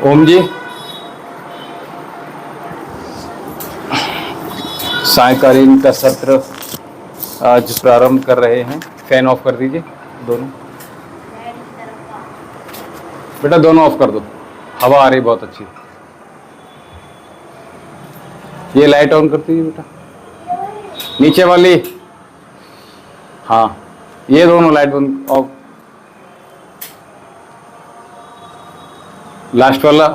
ओम जी, सायंकालीन का सत्र आज प्रारंभ कर रहे हैं। फैन ऑफ कर दीजिए दोनों। बेटा दोनों ऑफ कर दो, हवा आ रही बहुत अच्छी। ये लाइट ऑन कर दीजिए बेटा, नीचे वाली। हाँ, ये दोनों लाइट बंद ऑफ। लास्ट वाला,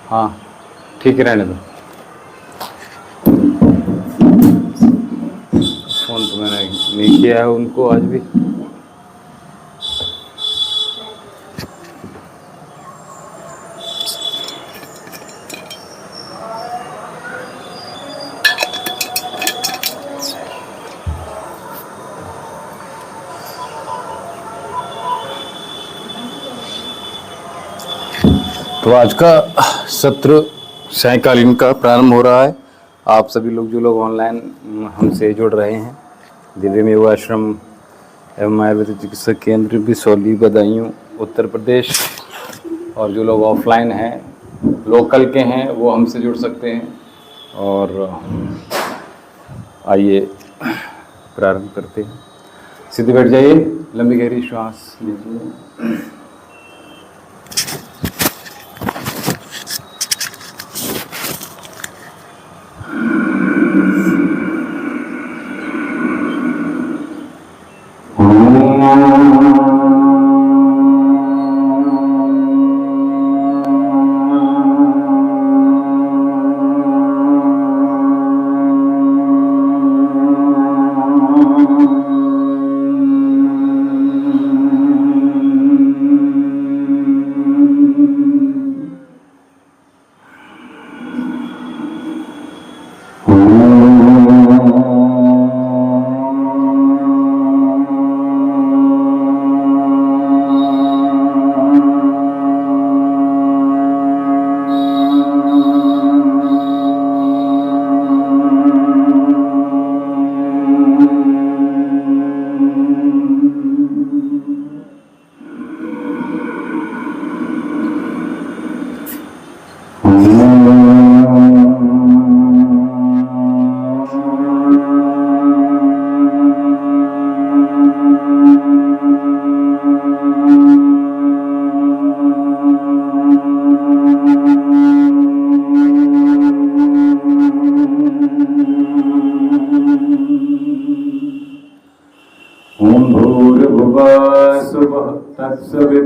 हाँ ठीक है, रहने दो। फोन तो मैंने नहीं किया है उनको आज भी। तो आज का सत्र सायंकालीन का प्रारंभ हो रहा है। आप सभी लोग जो लोग ऑनलाइन हमसे जुड़ रहे हैं, दिव्य में आश्रम एवं आयुर्वेदिक चिकित्सा केंद्र बिसौली बदायूं उत्तर प्रदेश, और जो लोग ऑफलाइन हैं, लोकल के हैं, वो हमसे जुड़ सकते हैं। और आइए प्रारंभ करते हैं। सीधे बैठ जाइए, लंबी गहरी श्वास लीजिए।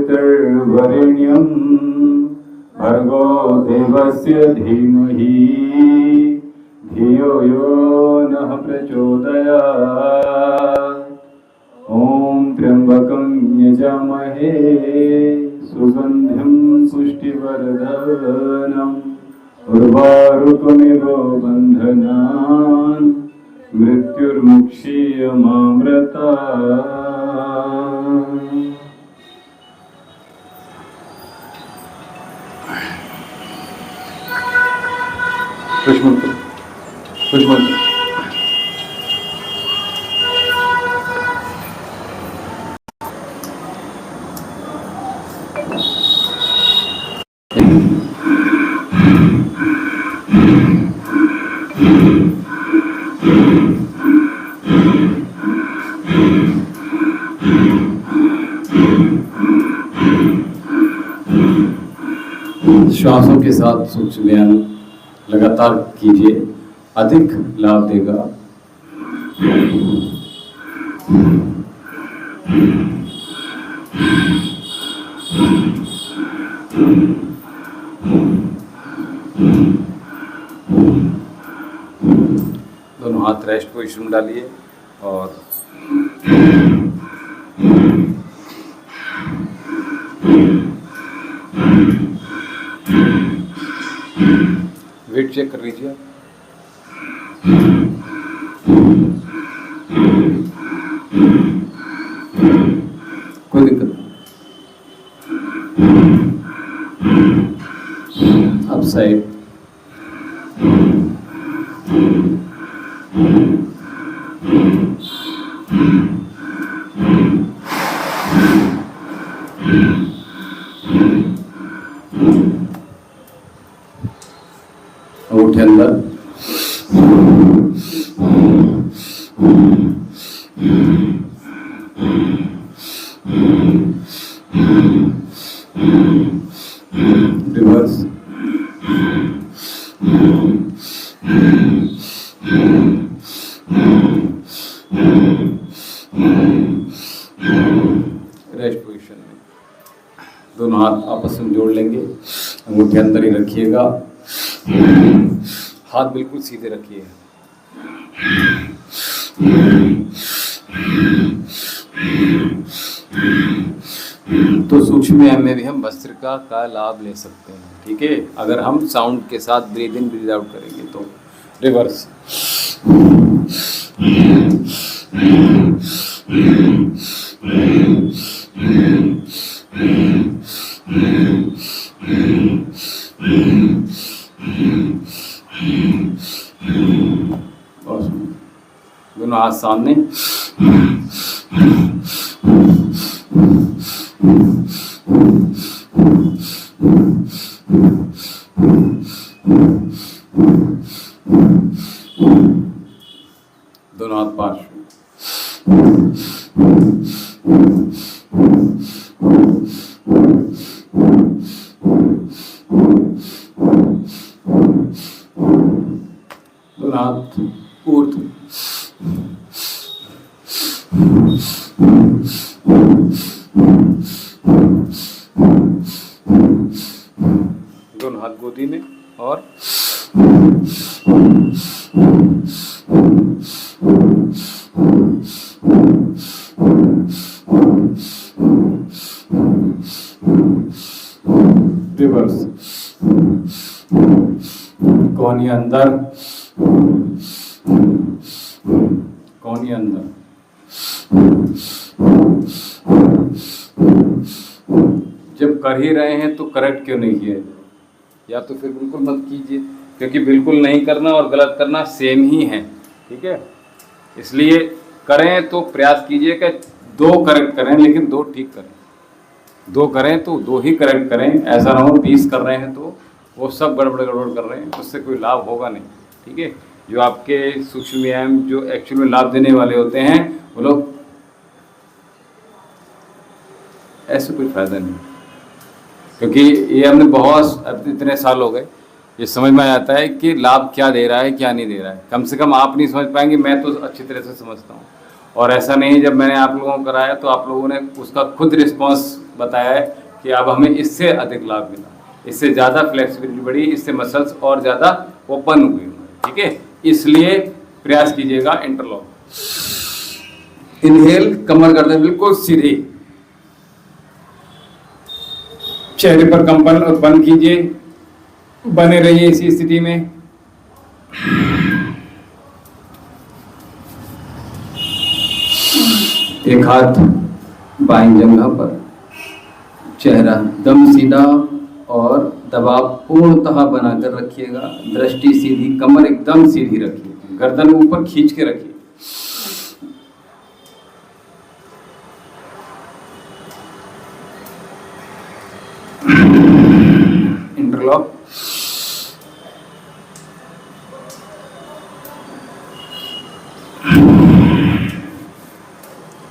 तत्सवितुर्वरेण्यं भर्गो देवस्य धीमहि धियो यो नः प्रचोदयात्। ॐ त्र्यंबकं यजामहे सुगन्धिं पुष्टिवर्धनम् उर्वारुकमिव बन्धनान् मृत्युर्मुक्षीयमामृतात्। पुष्पमंत्र पुष्पमंत्र। श्वासों के साथ सूक्ष्म ध्यान लगातार कीजिए, अधिक लाभ देगा। दोनों हाथ रेस्ट पोजीशन में डालिए और वेट चेक कर लीजिए। कोई दिक्कत नहीं। अप साइड अंगूठे अंदर, रिवर्स, रेस्ट पोजीशन में। दोनों हाथ आपस में जोड़ लेंगे, अंगूठे अंदर ही रखिएगा, हाथ बिल्कुल सीधे रखिए। तो सूक्ष्म व्यायाम में भी हम भस्त्रिका का लाभ ले सकते हैं, ठीक है, अगर हम साउंड के साथ ब्रीद इन ब्रीद आउट करेंगे तो। रिवर्स, दोनों हाथ सामने, दोनों हाथ पार्श्व, दोनों हाथ ऊर्ध्व, दोनों हाथ गोदी में और रिवर्स, कोहनी अंदर, कोहनी अंदर, जब कर ही रहे हैं तो करेक्ट क्यों नहीं किया, या तो फिर बिल्कुल मत कीजिए, क्योंकि बिल्कुल नहीं करना और गलत करना सेम ही है, ठीक है। इसलिए करें तो प्रयास कीजिए कि 2 करेक्ट करें, लेकिन 2 ठीक करें। 2 करें तो 2 ही करेक्ट करें, ऐसा ना हो 20 कर रहे हैं तो वो सब गड़बड़ कर रहे हैं, उससे कोई लाभ होगा नहीं, ठीक है। जो आपके सूक्ष्म व्यायाम जो एक्चुअल में लाभ देने वाले होते हैं वो लोग, ऐसे कोई फायदा नहीं, क्योंकि ये हमने बहुत इतने साल हो गए, ये समझ में आ जाता है कि लाभ क्या दे रहा है क्या नहीं दे रहा है। कम से कम आप नहीं समझ पाएंगे, मैं तो अच्छी तरह से समझता हूँ। और ऐसा नहीं, जब मैंने आप लोगों को कराया तो आप लोगों ने उसका खुद रिस्पॉन्स बताया है कि अब हमें इससे अधिक लाभ मिला, इससे ज़्यादा फ्लेक्सिबिलिटी बढ़ी, इससे मसल्स और ज़्यादा ओपन हुए, ठीक है। इसलिए प्रयास कीजिएगा इंटरलॉक। इनहेल, कमर गर्दन बिल्कुल सीधी, चेहरे पर कंपन उत्पन्न कीजिए, बने रहिए इसी स्थिति में। एक हाथ बाईं जंघा पर, चेहरा दम सीधा और दबाव पूर्णतः बनाकर रखिएगा, दृष्टि सीधी, कमर एकदम सीधी रखिए, गर्दन ऊपर खींच के रखिए। इंटरलॉक,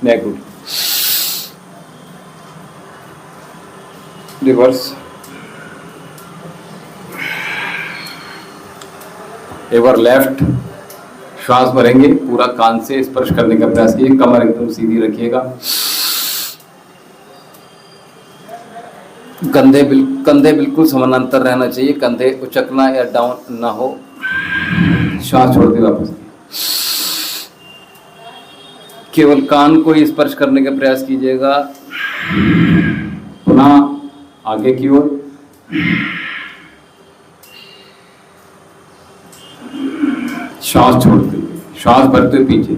नेक उठ, रिवर्स, एक बार लेफ्ट, श्वास भरेंगे, पूरा कान से स्पर्श करने का प्रयास कीजिए, कमर एकदम सीधी रखिएगा, कंधे बिल्कुल समानांतर रहना चाहिए, कंधे उचकना या डाउन ना हो। श्वास छोड़ते वापस, केवल कान को ही स्पर्श करने का प्रयास कीजिएगा। पुनः आगे की ओर, श्वास छोड़ते हुए, श्वास भरते हुए पीछे,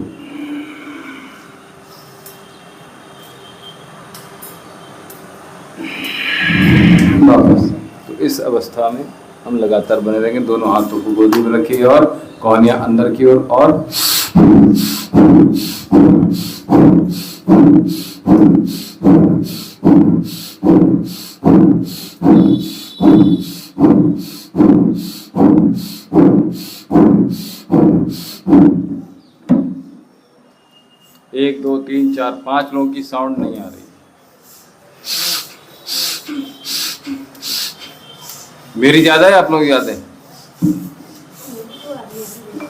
वापस। तो इस अवस्था में हम लगातार बने रहेंगे। दोनों हाथों को गोदी में रखिए और कोहनियां अंदर की ओर और 1 2 3 4 5 लोगों की साउंड नहीं आ रही। मेरी ज़्यादा है, आप लोग ज़्यादा है?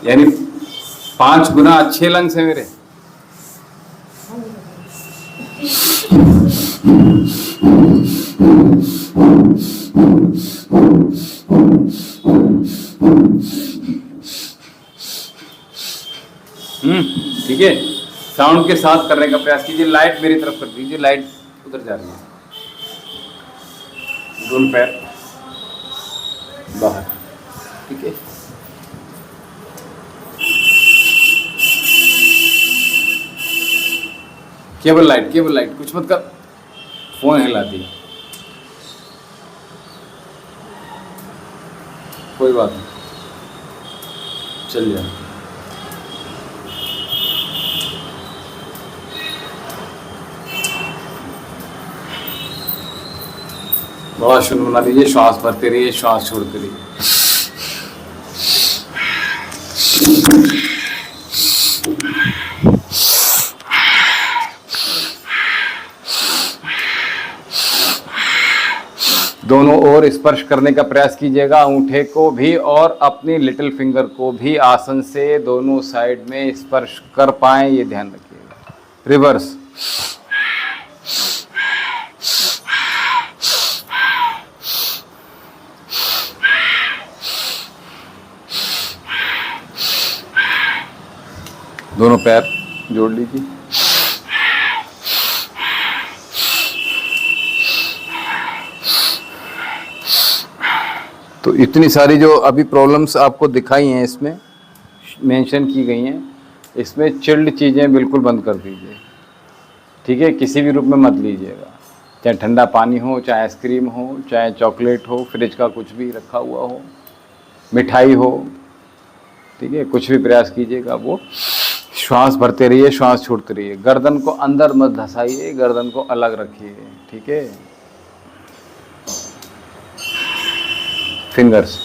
यानी 5 गुना अच्छे लंग्स है मेरे। ठीक है, साउंड के साथ करने का प्रयास कीजिए। लाइट मेरी तरफ कर दीजिए, लाइट उधर जा रही है। दोनों पैर बाहर, ठीक है। केवल लाइट, कुछ मत कर। फोन हिला दिया, कोई बात नहीं, चल जाए। बहुत शुरू बना दीजिए, श्वास भरते रहिए, श्वास छोड़ते रहिए। दोनों ओर स्पर्श करने का प्रयास कीजिएगा, अंगूठे को भी और अपनी लिटिल फिंगर को भी आसन से दोनों साइड में स्पर्श कर पाएं, ये ध्यान रखिएगा। रिवर्स, दोनों पैर जोड़ लीजिए। तो इतनी सारी जो अभी प्रॉब्लम्स आपको दिखाई हैं, इसमें मेंशन की गई हैं, इसमें चिल्ड चीज़ें बिल्कुल बंद कर दीजिए, ठीक है। किसी भी रूप में मत लीजिएगा, चाहे ठंडा पानी हो, चाहे आइसक्रीम हो, चाहे चॉकलेट हो, फ्रिज का कुछ भी रखा हुआ हो, मिठाई हो, ठीक है। कुछ भी प्रयास कीजिएगा, वो श्वास भरते रहिए, श्वास छोड़ते रहिए। गर्दन को अंदर मत धसाइए, गर्दन को अलग रखिए, ठीक है। फिंगर्स,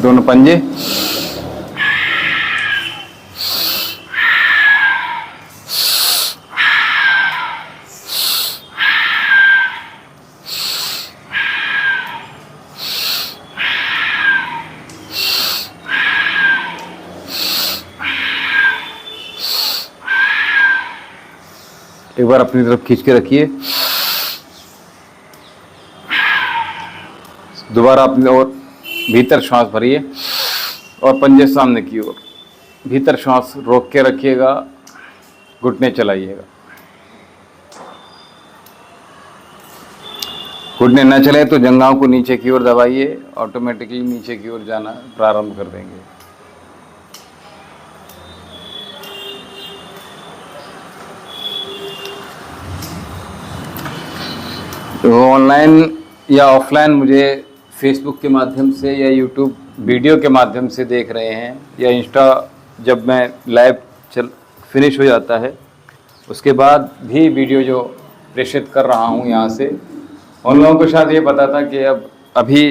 दोनों पंजे, एक बार अपनी तरफ खींच के रखिए, दोबारा अपनी ओर भीतर श्वास भरिए और पंजे सामने की ओर, भीतर श्वास रोक के रखिएगा, घुटने चलाइएगा। घुटने न चले तो जंघाओं को नीचे की ओर दबाइए, ऑटोमेटिकली नीचे की ओर जाना प्रारंभ कर देंगे। तो ऑनलाइन या ऑफलाइन मुझे फेसबुक के माध्यम से या यूट्यूब वीडियो के माध्यम से देख रहे हैं, या इंस्टा जब मैं लाइव फिनिश हो जाता है उसके बाद भी वीडियो जो प्रेषित कर रहा हूँ यहाँ से, उन लोगों को शायद ये पता था कि अब अभी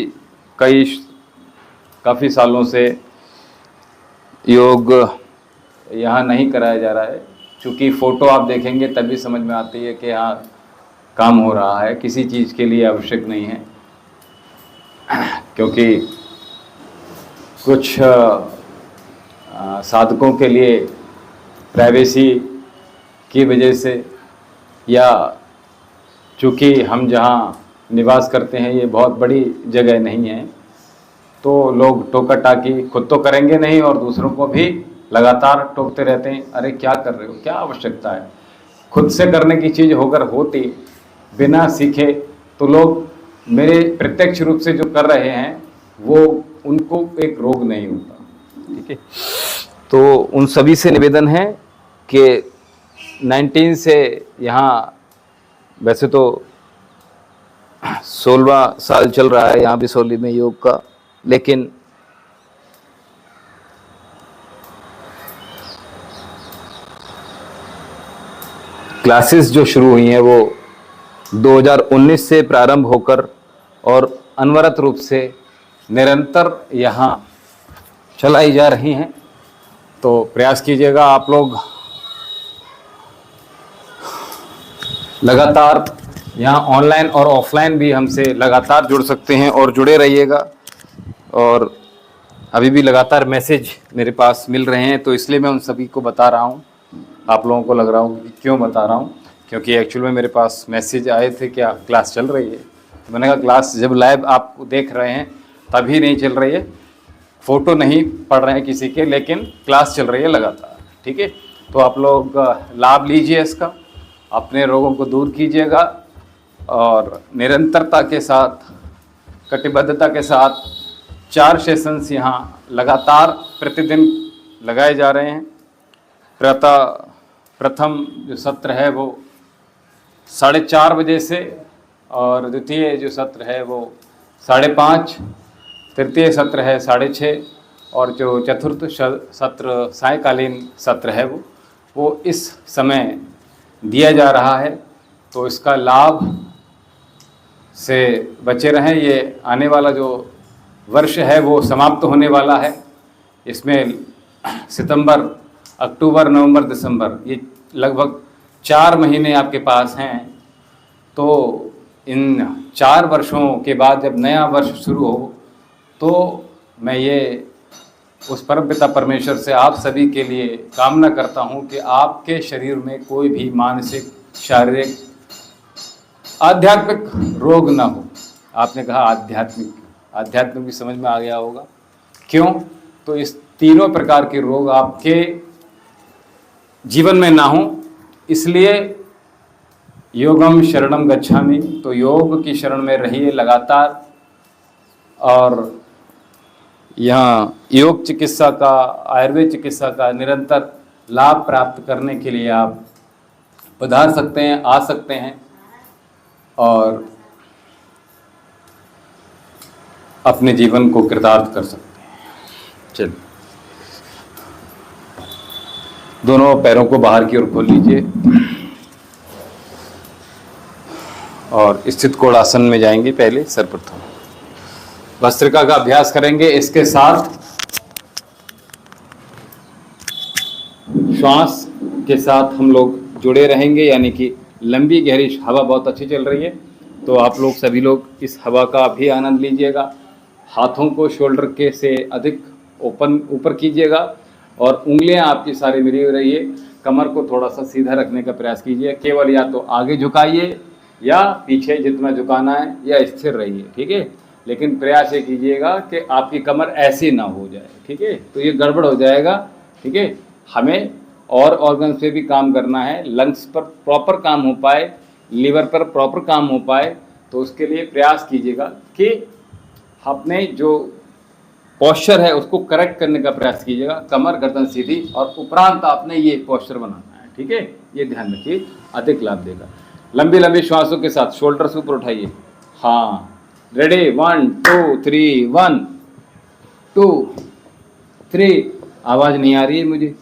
काफ़ी सालों से योग यहाँ नहीं कराया जा रहा है। चूँकि फ़ोटो आप देखेंगे तभी समझ में आती है कि हाँ काम हो रहा है, किसी चीज़ के लिए आवश्यक नहीं है। क्योंकि कुछ साधकों के लिए प्राइवेसी की वजह से, या चूँकि हम जहाँ निवास करते हैं ये बहुत बड़ी जगह नहीं है, तो लोग टोका टाकी खुद तो करेंगे नहीं और दूसरों को भी लगातार टोकते रहते हैं, अरे क्या कर रहे हो, क्या आवश्यकता है। खुद से करने की चीज़ होकर होती बिना सीखे तो लोग मेरे प्रत्यक्ष रूप से जो कर रहे हैं वो उनको एक रोग नहीं होता, ठीक है। तो उन सभी से निवेदन है कि 19 से यहाँ वैसे तो 16वां साल चल रहा है यहाँ बिसौली में योग का, लेकिन क्लासेस जो शुरू हुई हैं वो 2019 से प्रारंभ होकर और अनवरत रूप से निरंतर यहाँ चलाई जा रही हैं। तो प्रयास कीजिएगा आप लोग लगातार यहाँ ऑनलाइन और ऑफलाइन भी हमसे लगातार जुड़ सकते हैं और जुड़े रहिएगा। और अभी भी लगातार मैसेज मेरे पास मिल रहे हैं, तो इसलिए मैं उन सभी को बता रहा हूँ। आप लोगों को लग रहा हूँ कि क्यों बता रहा हूँ, क्योंकि एक्चुअल में मेरे पास मैसेज आए थे क्या क्लास चल रही है। तो मैंने कहा क्लास जब लाइव आप देख रहे हैं तभी नहीं चल रही है, फ़ोटो नहीं पढ़ रहे हैं किसी के, लेकिन क्लास चल रही है लगातार। ठीक है, तो आप लोग लाभ लीजिए इसका, अपने रोगों को दूर कीजिएगा और निरंतरता के साथ, कटिबद्धता के साथ 4 सेशंस यहाँ लगातार प्रतिदिन लगाए जा रहे हैं। प्रथम जो सत्र है वो 4:30 बजे से, और द्वितीय जो सत्र है वो 5:30, तृतीय सत्र है 6:30, और जो चतुर्थ सत्र सायंकालीन सत्र है वो इस समय दिया जा रहा है। तो इसका लाभ से बचे रहें। ये आने वाला जो वर्ष है वो समाप्त होने वाला है। इसमें सितंबर, अक्टूबर, नवंबर, दिसंबर, ये लगभग 4 महीने आपके पास हैं। तो इन 4 वर्षों के बाद जब नया वर्ष शुरू हो, तो मैं ये उस परम पिता परमेश्वर से आप सभी के लिए कामना करता हूँ कि आपके शरीर में कोई भी मानसिक, शारीरिक, आध्यात्मिक रोग ना हो। आपने कहा आध्यात्मिक भी समझ में आ गया होगा क्यों। तो इस तीनों प्रकार के रोग आपके जीवन में ना हो, इसलिए योगम शरणम गच्छामि। तो योग की शरण में रहिए लगातार, और यहाँ योग चिकित्सा का, आयुर्वेद चिकित्सा का निरंतर लाभ प्राप्त करने के लिए आप पधार सकते हैं, आ सकते हैं और अपने जीवन को कृतार्थ कर सकते हैं। चलिए, दोनों पैरों को बाहर की ओर खोल लीजिए और स्थित कोण आसन में जाएंगे। पहले सर्वप्रथम भस्त्रिका का अभ्यास करेंगे। इसके साथ श्वास के साथ हम लोग जुड़े रहेंगे, यानी कि लंबी गहरी हवा बहुत अच्छी चल रही है, तो आप लोग सभी लोग इस हवा का भी आनंद लीजिएगा। हाथों को शोल्डर के से अधिक ओपन ऊपर कीजिएगा और उंगलियां आपकी सारी मिली हुई रहिए। कमर को थोड़ा सा सीधा रखने का प्रयास कीजिए। केवल या तो आगे झुकाइए या पीछे जितना झुकाना है, या स्थिर रहिए। ठीक है, लेकिन प्रयास ये कीजिएगा कि आपकी कमर ऐसी ना हो जाए। ठीक है, तो ये गड़बड़ हो जाएगा। ठीक है, हमें और ऑर्गन्स पे भी काम करना है, लंग्स पर प्रॉपर काम हो पाए, लीवर पर प्रॉपर काम हो पाए। तो उसके लिए प्रयास कीजिएगा कि अपने जो पोस्चर है उसको करेक्ट करने का प्रयास कीजिएगा। कमर गर्दन सीधी, और उपरांत आपने ये पोस्चर बनाना है। ठीक है, ये ध्यान रखिए, अधिक लाभ देगा। लंबी लंबी श्वासों के साथ शोल्डर से ऊपर उठाइए। हाँ, रेडी, 1 2 3, 1 2 3। आवाज नहीं आ रही है मुझे।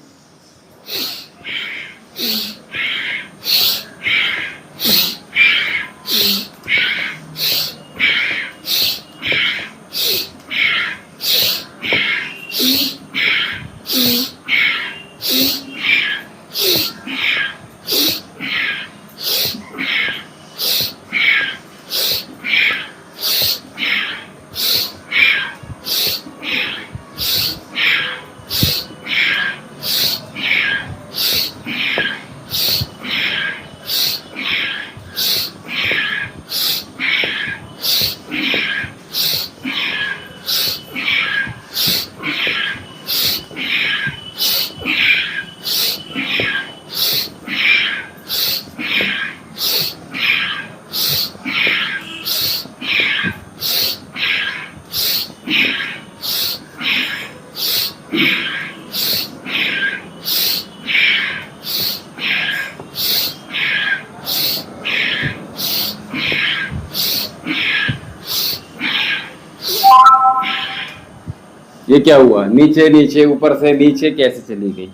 ये क्या हुआ? नीचे नीचे, ऊपर से नीचे कैसे चली गई?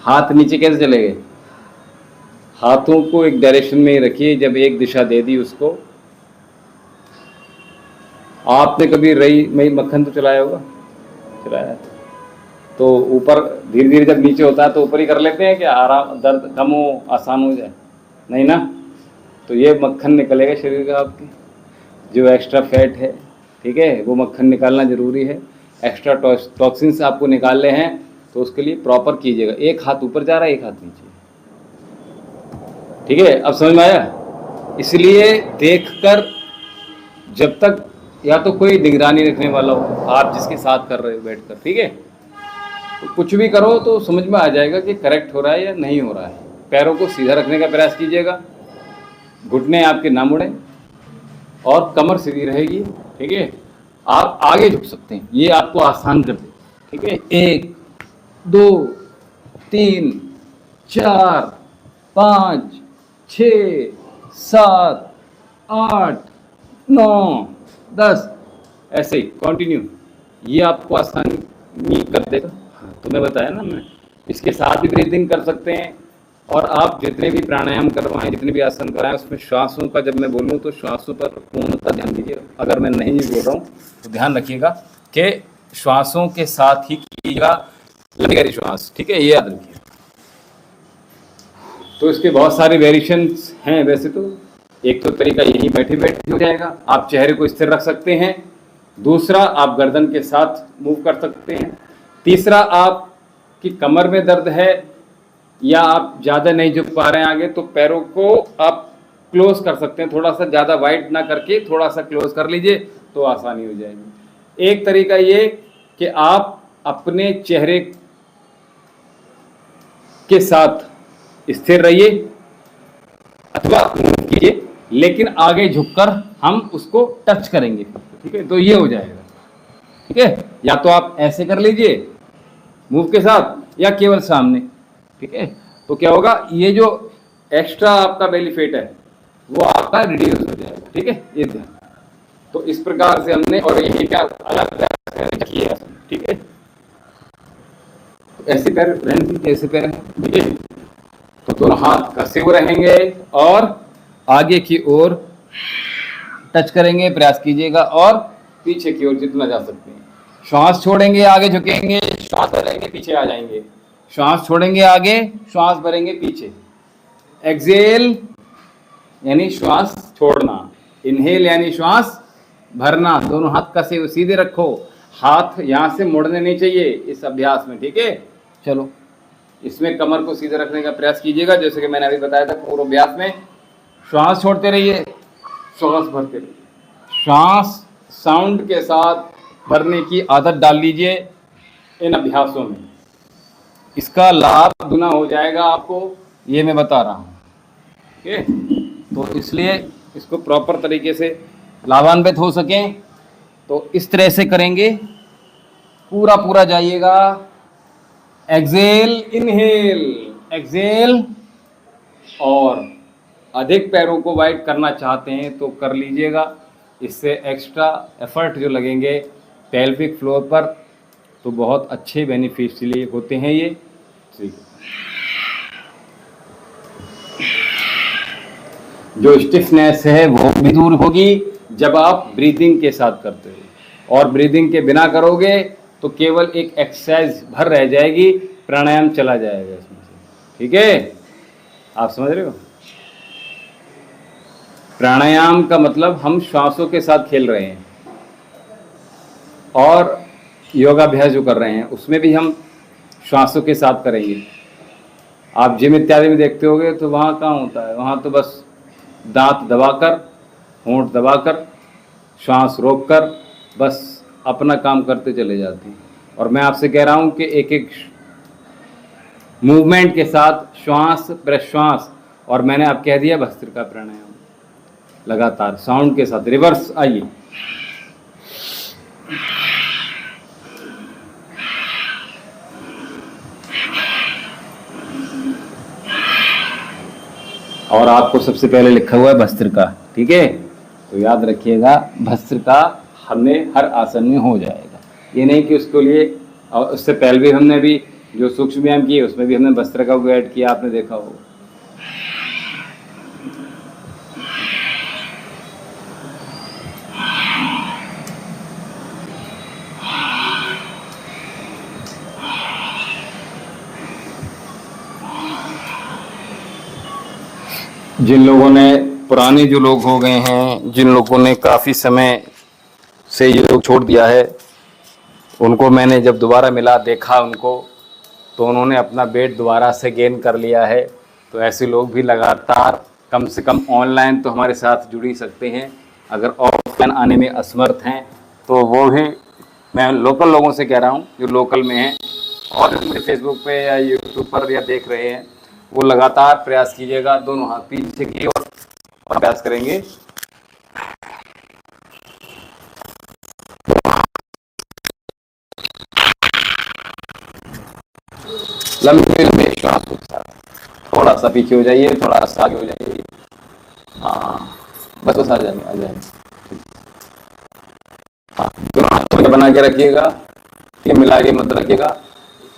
हाथ नीचे कैसे चले गए? हाथों को एक डायरेक्शन में ही रखिए। जब एक दिशा दे दी उसको, आपने कभी रई मई मक्खन तो चलाया होगा, चलाया है, तो ऊपर धीरे धीरे जब नीचे होता है तो ऊपर ही कर लेते हैं कि आराम, दर्द कम हो, आसान हो जाए, नहीं ना। तो ये मक्खन निकलेगा शरीर का आपके, जो एक्स्ट्रा फैट है, ठीक है, वो मक्खन निकालना ज़रूरी है। एक्स्ट्रा टॉक्सिन्स आपको निकालने हैं तो उसके लिए प्रॉपर कीजिएगा। एक हाथ ऊपर जा रहा है, एक हाथ नीचे, ठीक है, अब समझ में आया। इसलिए देखकर, जब तक या तो कोई निगरानी रखने वाला हो, आप जिसके साथ कर रहे हो बैठकर, ठीक है, तो कुछ भी करो तो समझ में आ जाएगा कि करेक्ट हो रहा है या नहीं हो रहा है। पैरों को सीधा रखने का प्रयास कीजिएगा, घुटने आपके ना मुड़ें और कमर सीधी रहेगी, ठीक है। आप आगे झुक सकते हैं, ये आपको आसान कर दे, ठीक है। 1 2 3 4 5 6 7 8 9 10, ऐसे ही कंटिन्यू, ये आपको आसानी कर देगा। तुम्हें बताया ना मैं, इसके साथ भी ब्रीदिंग कर सकते हैं। और आप जितने भी प्राणायाम करवाएं, जितने भी आसन कराएं, उसमें श्वासों का, जब मैं बोलूं तो श्वासों पर पूर्णतः ध्यान दीजिए। अगर मैं नहीं बोल रहा हूं तो ध्यान रखिएगा कि श्वासों के साथ ही कीजिएगा लंबी गहरी श्वास, ठीक है, ये याद रखिए। तो इसके बहुत सारे वेरिएशंस हैं वैसे तो। एक तो तरीका यही बैठे बैठे हो जाएगा, आप चेहरे को स्थिर रख सकते हैं। दूसरा, आप गर्दन के साथ मूव कर सकते हैं। तीसरा, आपकी कमर में दर्द है या आप ज़्यादा नहीं झुक पा रहे हैं आगे, तो पैरों को आप क्लोज कर सकते हैं, थोड़ा सा ज़्यादा वाइड ना करके थोड़ा सा क्लोज कर लीजिए तो आसानी हो जाएगी। एक तरीका ये कि आप अपने चेहरे के साथ स्थिर रहिए अथवा मूव कीजिए, लेकिन आगे झुककर हम उसको टच करेंगे, ठीक है, तो ये हो जाएगा, ठीक है। या तो आप ऐसे कर लीजिए मूव के साथ, या केवल सामने, ठीक है। तो क्या होगा, ये जो एक्स्ट्रा आपका बेली फैट है वो आपका रिड्यूस हो जाएगा, ठीक है, ये ध्यान। तो इस प्रकार से हमने, और यही क्या अलग किया, ठीक है। तो ऐसे पैर रहेंगे, ऐसे पैर, ठीक है। तो दोनों हाथ कसे हुए रहेंगे और आगे की ओर टच करेंगे, प्रयास कीजिएगा, और पीछे की ओर जितना जा सकते हैं। श्वास छोड़ेंगे, आगे झुकेंगे, श्वास भरेंगे, पीछे आ जाएंगे, श्वास छोड़ेंगे आगे, श्वास भरेंगे पीछे। एक्सेल यानी श्वास छोड़ना, इनहेल यानी श्वास भरना। दोनों हाथ कसे सीधे रखो, हाथ यहां से मुड़ने नहीं चाहिए इस अभ्यास में, ठीक है। चलो, इसमें कमर को सीधे रखने का प्रयास कीजिएगा, जैसे कि मैंने अभी बताया था पूर्व अभ्यास में। श्वास छोड़ते रहिए, श्वास भरते रहिए, श्वास साउंड के साथ भरने की आदत डाल लीजिए इन अभ्यासों में। इसका लाभ गुना हो जाएगा आपको, ये मैं बता रहा हूँ, ठीक है। तो इसलिए इसको प्रॉपर तरीके से लाभान्वित हो सकें तो इस तरह से करेंगे, पूरा पूरा जाइएगा। एक्सेल, इनहेल, एक्सेल, और अधिक पैरों को वाइड करना चाहते हैं तो कर लीजिएगा। इससे एक्स्ट्रा एफर्ट जो लगेंगे पेल्विक फ्लोर पर, तो बहुत अच्छे बेनिफिशियली होते हैं ये, ठीक है। जो स्टिफनेस है वो भी दूर होगी जब आप ब्रीदिंग के साथ करते हो, और ब्रीदिंग के बिना करोगे तो केवल एक एक्सरसाइज भर रह जाएगी, प्राणायाम चला जाएगा इसमें से, ठीक है। आप समझ रहे हो, प्राणायाम का मतलब हम श्वासों के साथ खेल रहे हैं, और योगाभ्यास जो कर रहे हैं उसमें भी हम श्वासों के साथ करेंगे। आप जिम इत्यादि में देखते होगे तो वहाँ कहाँ होता है, वहाँ तो बस दांत दबाकर, होंठ दबाकर, श्वास रोककर बस अपना काम करते चले जाते हैं। और मैं आपसे कह रहा हूँ कि एक एक मूवमेंट के साथ श्वास प्रश्वास, और मैंने आप कह दिया भस्त्रिका प्राणायाम, लगातार साउंड के साथ। रिवर्स आइए, और आपको सबसे पहले लिखा हुआ है भस्त्रिका, ठीक है। तो याद रखिएगा, भस्त्रिका हमने हर आसन में हो जाएगा। ये नहीं कि उसके लिए, और उससे पहले भी हमने भी जो सूक्ष्म व्यायाम किए उसमें भी हमने भस्त्रिका को ऐड किया, आपने देखा होगा। जिन लोगों ने पुराने जो लोग हो गए हैं, जिन लोगों ने काफ़ी समय से ये लोग छोड़ दिया है, उनको मैंने जब दोबारा मिला देखा उनको, तो उन्होंने अपना वेट दोबारा से गेन कर लिया है। तो ऐसे लोग भी लगातार कम से कम ऑनलाइन तो हमारे साथ जुड़ ही सकते हैं। अगर ऑफलाइन आने में असमर्थ हैं तो वो भी, मैं लोकल लोगों से कह रहा हूँ जो लोकल में हैं और जो मुझे फेसबुक पे या यूट्यूब पर या देख रहे हैं, वो लगातार प्रयास कीजिएगा, दोनों हाथ पीछे की ओर और प्रयास करेंगे। लंबे लंबे श्वास के साथ थोड़ा सा पीछे हो जाइए, थोड़ा सा आगे हो जाइए। हाँ बस आ जाएंगे, आ जाएंगे। हाँ दोनों हाथ बना के रखिएगा, ये मिला के मत रखिएगा,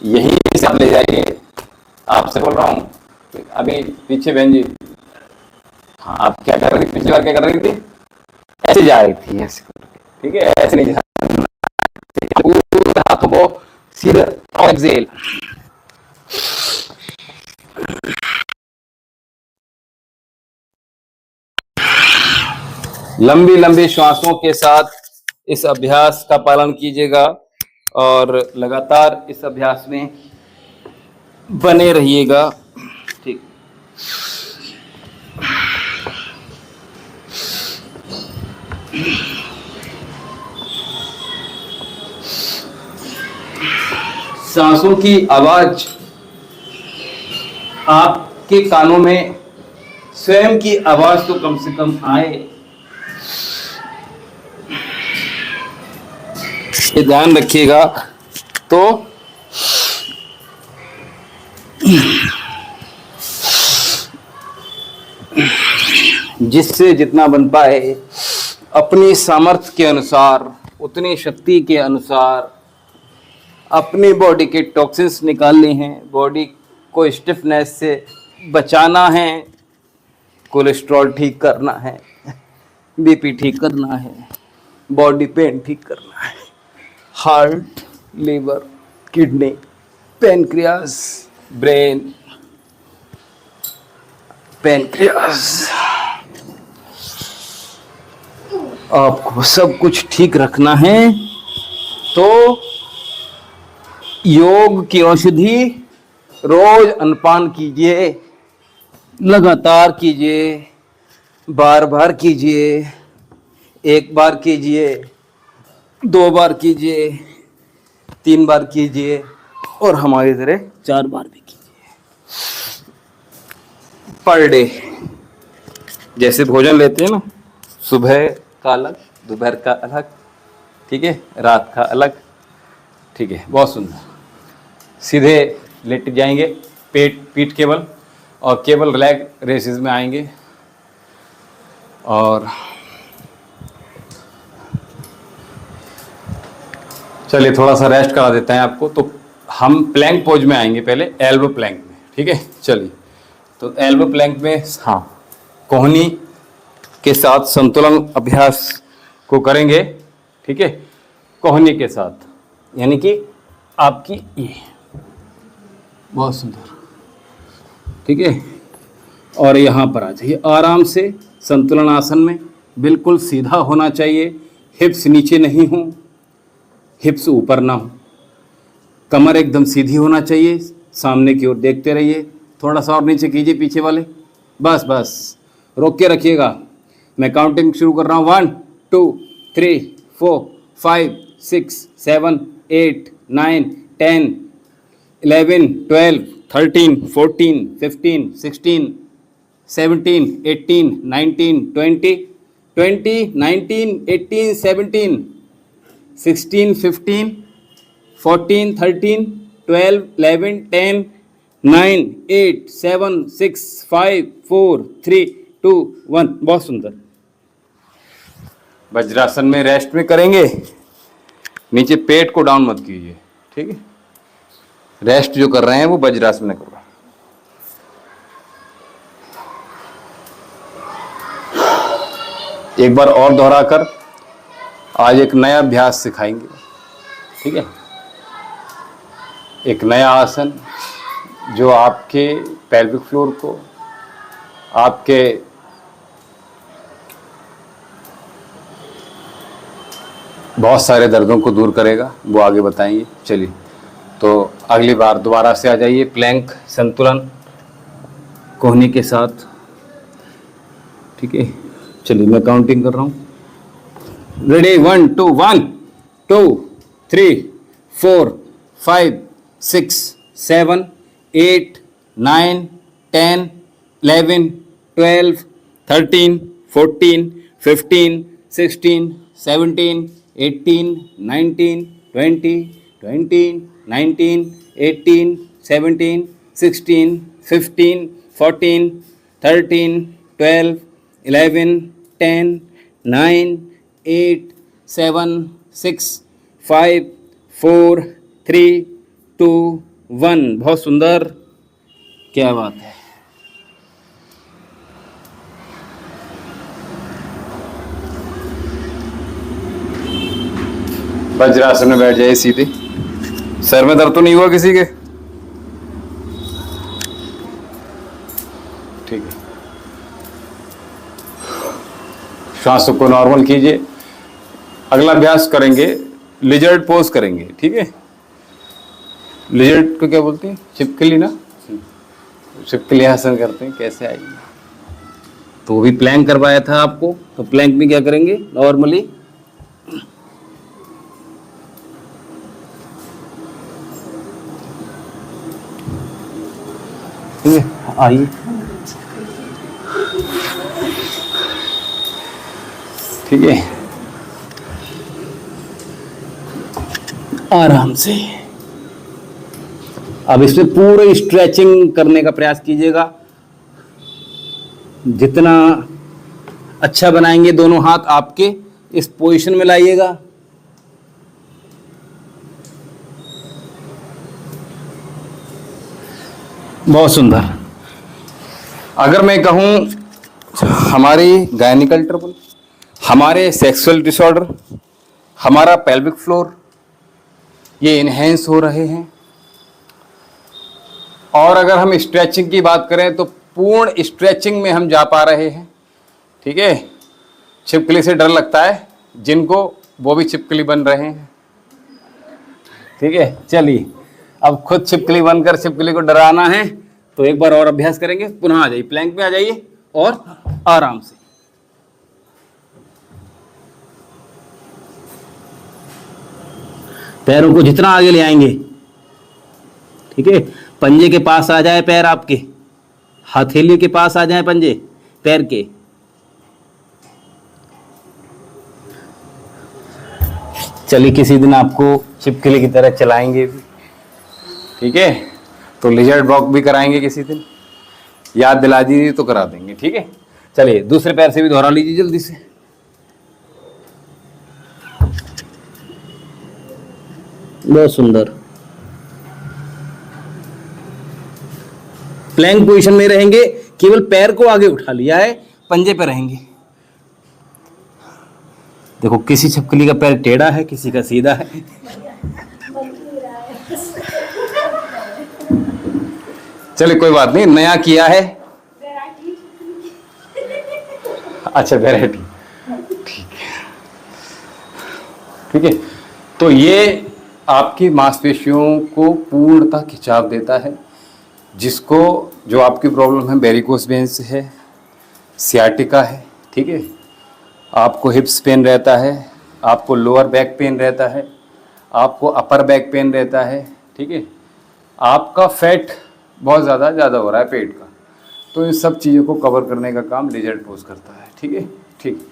यही से आप ले जाइए। आपसे बोल रहा हूँ अभी पीछे बहन जी, हाँ आप क्या कर रही थी, पिछली बार क्या कर रही थी, ऐसे जा रही थी, ऐसे ठीक है, ऐसे नहीं जा, हाथों को सीधा और एक्सेल। लंबी लंबी श्वासों के साथ इस अभ्यास का पालन कीजिएगा और लगातार इस अभ्यास में बने रहिएगा। ठीक, सांसों की आवाज आपके कानों में स्वयं की आवाज तो कम से कम आए, ये ध्यान रखिएगा। तो जिससे जितना बन पाए अपनी सामर्थ्य के अनुसार, उतनी शक्ति के अनुसार अपनी बॉडी के टॉक्सिन्स निकालने हैं, बॉडी को स्टिफनेस से बचाना है, कोलेस्ट्रॉल ठीक करना है, बीपी ठीक करना है, बॉडी पेन ठीक करना है, heart, liver, kidney, pancreas, brain, pancreas, आपको सब कुछ ठीक रखना है। तो योग की औषधि रोज अनपान कीजिए, लगातार कीजिए, बार बार कीजिए, एक बार कीजिए, 2 बार कीजिए, 3 बार कीजिए और हमारी तरह 4 बार भी कीजिए पर डे। जैसे भोजन लेते हैं ना, सुबह का अलग, दोपहर का अलग, ठीक है, रात का अलग, ठीक है, बहुत सुंदर। सीधे लेट जाएंगे, पीठ केवल और केवल लेग रेसेस में आएंगे और चलिए थोड़ा सा रेस्ट करा देते हैं आपको। तो हम प्लैंक पोज में आएंगे, पहले एल्बो प्लैंक में, ठीक है। चलिए तो एल्बो प्लैंक में, हाँ, कोहनी के साथ संतुलन अभ्यास को करेंगे, ठीक है, कोहनी के साथ, यानी कि आपकी ये, बहुत सुंदर, ठीक है। और यहाँ पर आ जाइए आराम से संतुलन आसन में, बिल्कुल सीधा होना चाहिए, हिप्स नीचे नहीं हो, हिप्स ऊपर ना हो, कमर एकदम सीधी होना चाहिए, सामने की ओर देखते रहिए, थोड़ा सा और नीचे कीजिए पीछे वाले, बस बस, रोक के रखिएगा। मैं काउंटिंग शुरू कर रहा हूँ, 1 2 3 4 5 6 7 8 9 10 11 12 13 14 15 16 17 18 19 20 20 19 18 17 16 15 14 13 12 11 10 9 8 7 6 5 4 3 2 1। बहुत सुंदर। वज्रासन में रेस्ट में करेंगे, नीचे पेट को डाउन मत कीजिए, ठीक है। रेस्ट जो कर रहे हैं वो वज्रासन में करो। एक बार और दोहराकर आज एक नया अभ्यास सिखाएंगे, ठीक है। एक नया आसन जो आपके पेल्विक फ्लोर को आपके बहुत सारे दर्दों को दूर करेगा, वो आगे बताएंगे। चलिए, तो अगली बार दोबारा से आ जाइए। प्लैंक संतुलन कोहनी के साथ, ठीक है। चलिए मैं काउंटिंग कर रहा हूँ। रेडी, 1 2 1 2 3 4 5 6 7 8 9 10 11 12 13 14 15 16 17 18 19 20 20 19 18 17 16 15 14 13 12 11 10 9 8 7 6 5 4 3 2 1। बहुत सुंदर, क्या बात है। वज्रासन में बैठ जाइए सीधे। सर में दर्द तो नहीं हुआ किसी के? ठीक है। श्वासों को नॉर्मल कीजिए। अगला अभ्यास करेंगे, लिजर्ड पोज करेंगे, ठीक है। लिजर्ड को क्या बोलते हैं? छिपकली ना, छिपकली आसन करते हैं। कैसे आएगी? तो वो भी प्लैंक करवाया था आपको, तो प्लैंक में क्या करेंगे? नॉर्मली आइए, ठीक है, आराम से। अब इसमें पूरे स्ट्रेचिंग करने का प्रयास कीजिएगा। जितना अच्छा बनाएंगे, दोनों हाथ आपके इस पोजीशन में लाइएगा। बहुत सुंदर। अगर मैं कहूं हमारी गायनिकल ट्रबल, हमारे सेक्सुअल डिसऑर्डर, हमारा पेल्विक फ्लोर, ये इनहेंस हो रहे हैं। और अगर हम स्ट्रेचिंग की बात करें तो पूर्ण स्ट्रेचिंग में हम जा पा रहे हैं, ठीक है। छिपकली से डर लगता है जिनको, वो भी छिपकली बन रहे हैं, ठीक है। चलिए, अब खुद छिपकली बनकर छिपकली को डराना है, तो एक बार और अभ्यास करेंगे। पुनः आ जाइए, प्लैंक में आ जाइए और आराम से। पैरों को जितना आगे ले आएंगे, ठीक है। पंजे के पास आ जाए पैर आपके, हथेली के पास आ जाए पंजे पैर के। चलिए, किसी दिन आपको छिपकली की तरह चलाएंगे भी, ठीक है। तो लिजर्ड वॉक भी कराएंगे किसी दिन, याद दिला दीजिए तो करा देंगे, ठीक है। चलिए, दूसरे पैर से भी दोहरा लीजिए जल्दी से। बहुत सुंदर। प्लैंक पोजीशन में रहेंगे, केवल पैर को आगे उठा लिया है, पंजे पे रहेंगे। देखो, किसी छिपकली का पैर टेढ़ा है, किसी का सीधा है। चलिए, कोई बात नहीं, नया किया है। अच्छा, वैरायटी, ठीक है, ठीक है। तो ये आपकी मांसपेशियों को पूर्णतः खिंचाव देता है, जिसको, जो आपकी प्रॉब्लम है वेरिकोस वेन्स है, सियाटिका है, ठीक है। आपको हिप्स पेन रहता है, आपको लोअर बैक पेन रहता है, आपको अपर बैक पेन रहता है, ठीक है। आपका फैट बहुत ज़्यादा हो रहा है पेट का, तो इन सब चीज़ों को कवर करने का काम लिजर्ड पोज करता है, ठीक है। ठीक,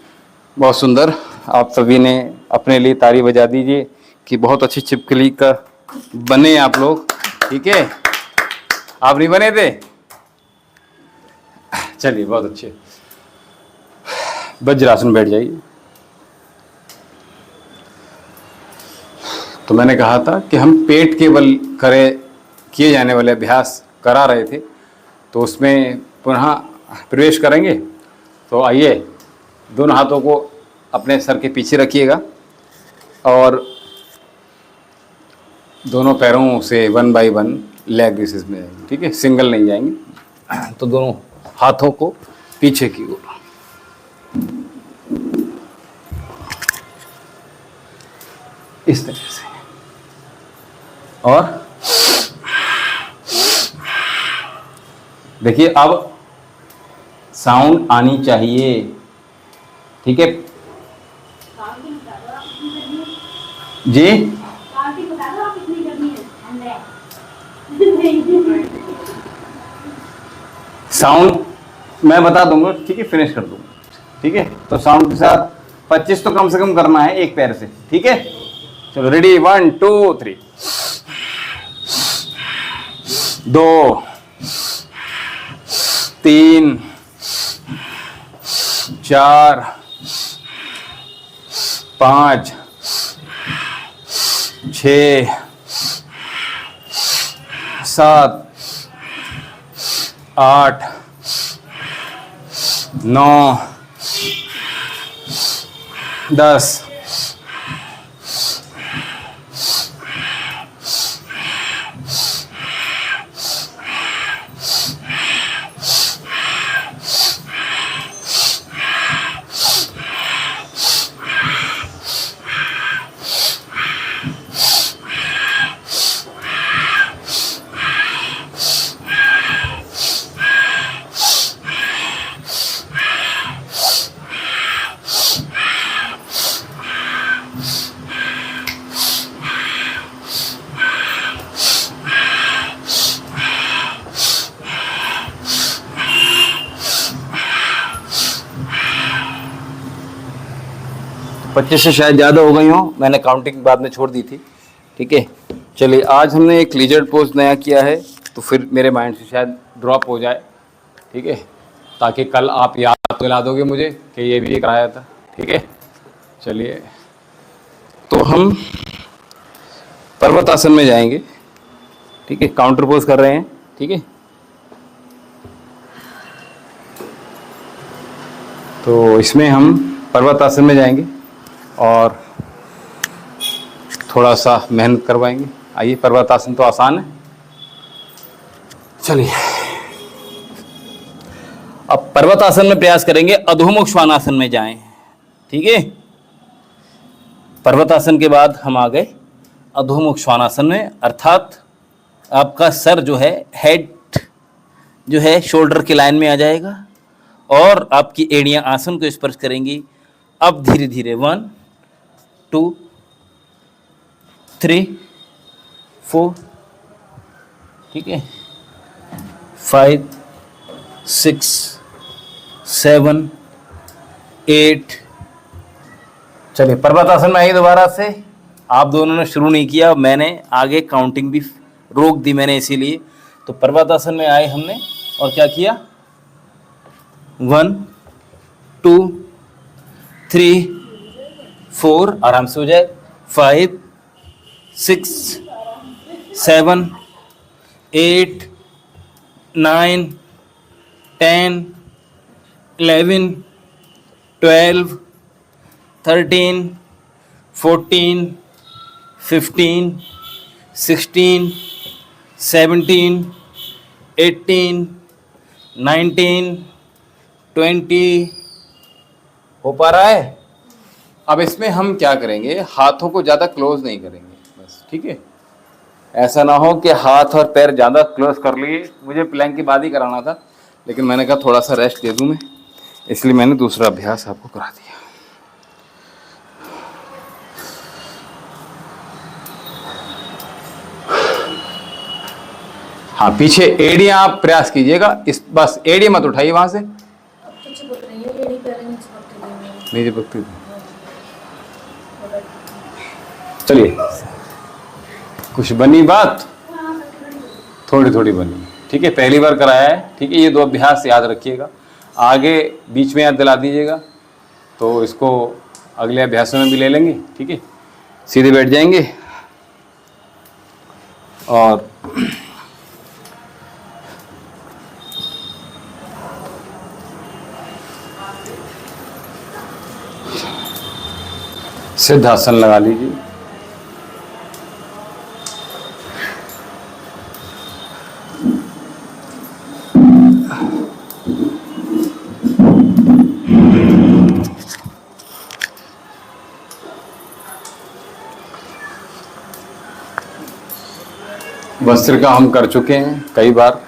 बहुत सुंदर। आप सभी ने अपने लिए ताली बजा दीजिए कि बहुत अच्छी छिपकली का बने आप लोग, ठीक है। आप नहीं बने थे? चलिए, बहुत अच्छे। वज्रासन बैठ जाइए। तो मैंने कहा था कि हम पेट के बल किए जाने वाले अभ्यास करा रहे थे, तो उसमें पुनः प्रवेश करेंगे। तो आइए, दोनों हाथों को अपने सर के पीछे रखिएगा और दोनों पैरों से 1 बाय 1 लेग रेसेस में जाएंगे, ठीक है। सिंगल नहीं जाएंगे। तो दोनों हाथों को पीछे की ओर। इस तरह से। और देखिए अब साउंड आनी चाहिए, ठीक है जी। साउंड मैं बता दूंगा, ठीक है, फिनिश कर दूंगा, ठीक है। तो साउंड के साथ 25 तो कम से कम करना है एक पैर से, ठीक है। चलो रेडी, 1 2 3, 2 3 4 5 6 7 8 9 10 25 से शायद ज़्यादा हो गई हो, मैंने काउंटिंग बाद में छोड़ दी थी, ठीक है। चलिए आज हमने एक लिजर्ड पोज नया किया है, तो फिर मेरे माइंड से शायद ड्रॉप हो जाए, ठीक है, ताकि कल आप याद दिला दोगे मुझे कि ये भी कराया था, ठीक है। चलिए तो हम पर्वत आसन में जाएंगे, ठीक है, काउंटर पोज कर रहे हैं, ठीक है। तो इसमें हम पर्वत आसन में जाएंगे और थोड़ा सा मेहनत करवाएंगे। आइए, पर्वत आसन तो आसान है। चलिए अब पर्वत आसन में प्रयास करेंगे अधोमुख श्वानासन में जाएं, ठीक है। पर्वत आसन के बाद हम आ गए अधोमुख श्वानासन में, अर्थात आपका सर जो है, हेड जो है शोल्डर की लाइन में आ जाएगा और आपकी एड़ियां आसन को स्पर्श करेंगी। अब धीरे धीरे 1 2 3 4, ठीक है, 5 6 7 8। चलिए पर्वत आसन में आइए दोबारा से। आप दोनों ने शुरू नहीं किया, मैंने आगे काउंटिंग भी रोक दी मैंने इसीलिए। तो पर्वत आसन में आए हमने और क्या किया, 1 2 3 4, आराम से हो जाए, 5 6 7 8 9 10 11 12 13 14 15 16 17 18 19 20। हो पा रहा है? अब इसमें हम क्या करेंगे, हाथों को ज़्यादा क्लोज नहीं करेंगे बस, ठीक है। ऐसा ना हो कि हाथ और पैर ज़्यादा क्लोज कर लिए। मुझे प्लैंक के बाद ही कराना था, लेकिन मैंने कहा थोड़ा सा रेस्ट दे दूं मैं, इसलिए मैंने दूसरा अभ्यास आपको करा दिया। हाँ, पीछे एड़ियाँ आप प्रयास कीजिएगा, इस बस एड़ी मत उठाइए वहां से, नीचे पकती। चलिए कुछ बनी बात, थोड़ी थोड़ी बनी, ठीक है। पहली बार कराया है, ठीक है। ये 2 अभ्यास याद रखिएगा, आगे बीच में याद दिला दीजिएगा, तो इसको अगले अभ्यासों में भी ले लेंगे, ठीक है। सीधे बैठ जाएंगे और सिद्धासन लगा लीजिए। वस्त्र का हम कर चुके हैं कई बार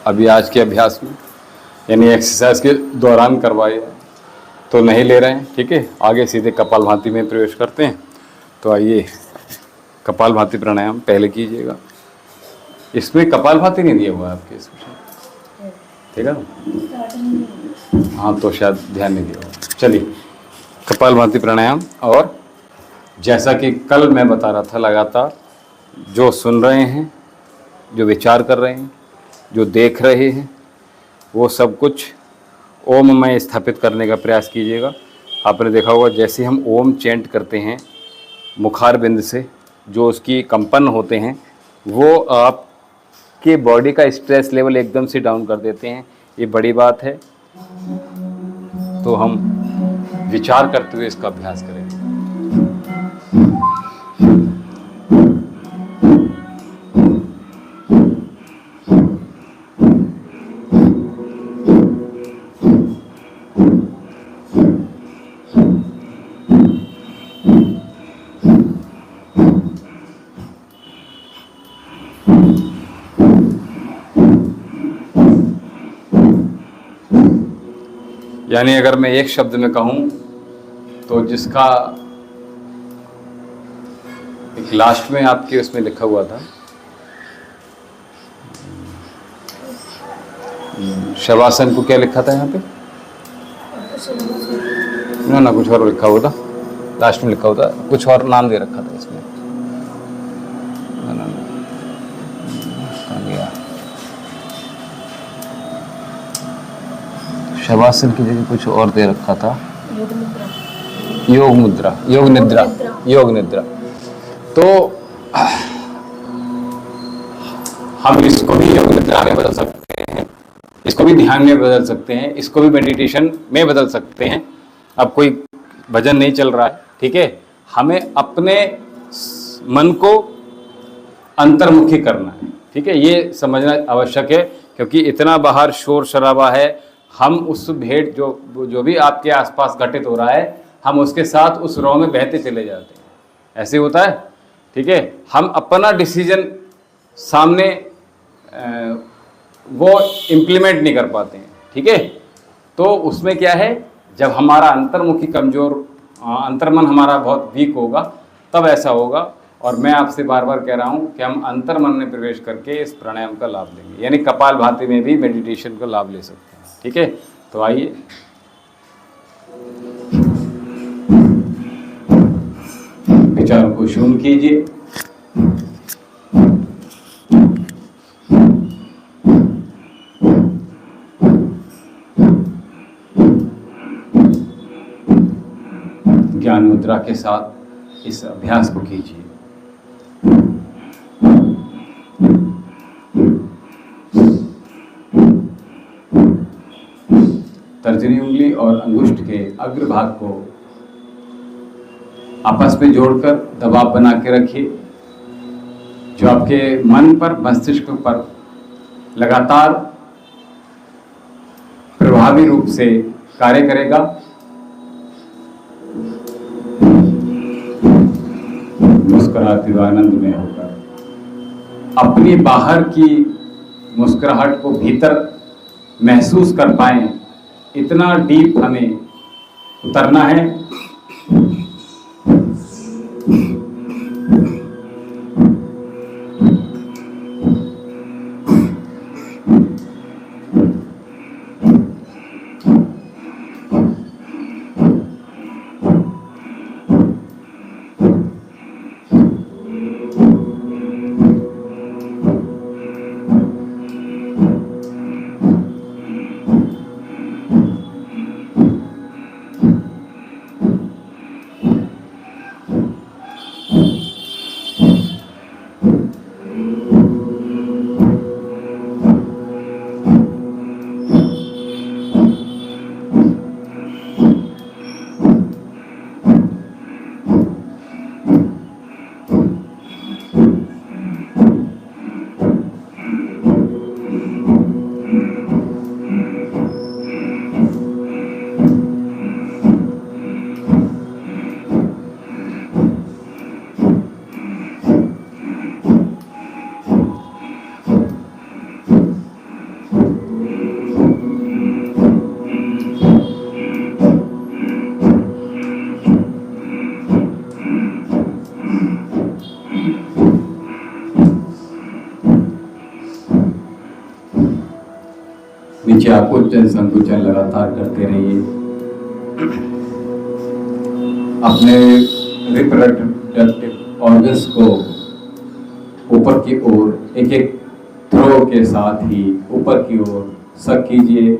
अभी आज के अभ्यास में, यानी एक्सरसाइज के दौरान करवाए तो नहीं ले रहे हैं। ठीक है, आगे सीधे कपालभाति में प्रवेश करते हैं। तो आइए, कपालभाति प्राणायाम पहले कीजिएगा। इसमें कपालभाति नहीं दिया हुआ है आपके इसमें, ठीक है ना? हाँ, तो शायद ध्यान नहीं दिया हुआ। चलिए, कपालभाति प्राणायाम। और जैसा कि कल मैं बता रहा था, लगातार जो सुन रहे हैं, जो विचार कर रहे हैं, जो देख रहे हैं, वो सब कुछ ओम में स्थापित करने का प्रयास कीजिएगा। आपने देखा होगा जैसे हम ओम चैंट करते हैं मुखार बिंद से, जो उसकी कंपन होते हैं वो आपके बॉडी का स्ट्रेस लेवल एकदम से डाउन कर देते हैं। ये बड़ी बात है। तो हम विचार करते हुए इसका अभ्यास करेंगे। यानी अगर मैं एक शब्द में कहूं तो जिसका एक लास्ट में आपके उसमें लिखा हुआ था, शवासन को क्या लिखा था यहाँ पे? ना कुछ और लिखा हुआ था, लास्ट में लिखा हुआ था, कुछ और नाम दे रखा था इसमें। शवासन की जगह कुछ और दे रखा था, योग मुद्रा, योग निद्रा, योग निद्रा। तो हम इसको भी योग निद्रा में बदल सकते हैं, इसको भी ध्यान में बदल सकते हैं, इसको भी मेडिटेशन में बदल सकते हैं। अब कोई भजन नहीं चल रहा है, ठीक है, हमें अपने मन को अंतर्मुखी करना है। ठीक है, ये समझना आवश्यक है, क्योंकि इतना बाहर शोर शराबा है, हम उस भेड़ जो भी आपके आसपास घटित हो रहा है, हम उसके साथ उस रॉ में बहते चले जाते हैं। ऐसे होता है। ठीक है, हम अपना डिसीजन सामने वो इम्प्लीमेंट नहीं कर पाते हैं। ठीक है, तो उसमें क्या है, जब हमारा अंतर्मुखी कमज़ोर, अंतर्मन हमारा बहुत वीक होगा, तब ऐसा होगा। और मैं आपसे बार बार कह रहा हूँ कि हम अंतर्मन में प्रवेश करके इस प्राणायाम का लाभ लेंगे, यानी कपालभाति में भी मेडिटेशन का लाभ ले सकते हैं। ठीक है, तो आइए, विचारों को शून्य कीजिए। ज्ञान मुद्रा के साथ इस अभ्यास को कीजिए। तर्जनी उंगली और अंगुष्ठ के अग्रभाग को आपस में जोड़कर दबाव बना के रखिए, जो आपके मन पर, मस्तिष्क पर लगातार प्रभावी रूप से कार्य करेगा। मुस्कुराते हुए आनंद में होकर अपनी बाहर की मुस्कुराहट को भीतर महसूस कर पाएं, इतना डीप हमें उतरना है। नीचे आकुंचन संकुचन लगातार करते रहिए। अपने रिप्रोडक्टिव ऑर्गन्स को ऊपर की ओर एक एक थ्रो के साथ ही ऊपर की ओर सक कीजिए।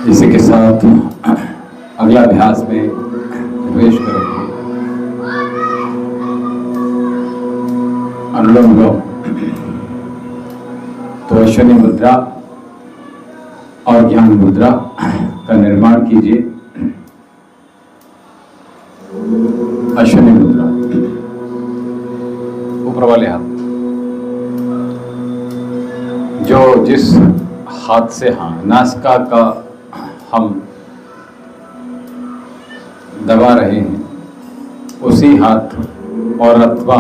इसी के साथ अगला अभ्यास में प्रवेश करेंगे। अनुलोम विलोम। तो अश्विनी मुद्रा और ज्ञान मुद्रा का निर्माण कीजिए। अश्विनी मुद्रा, ऊपर वाले हाथ, जो जिस हाथ से नासिका का हम दबा रहे हैं उसी हाथ और अथवा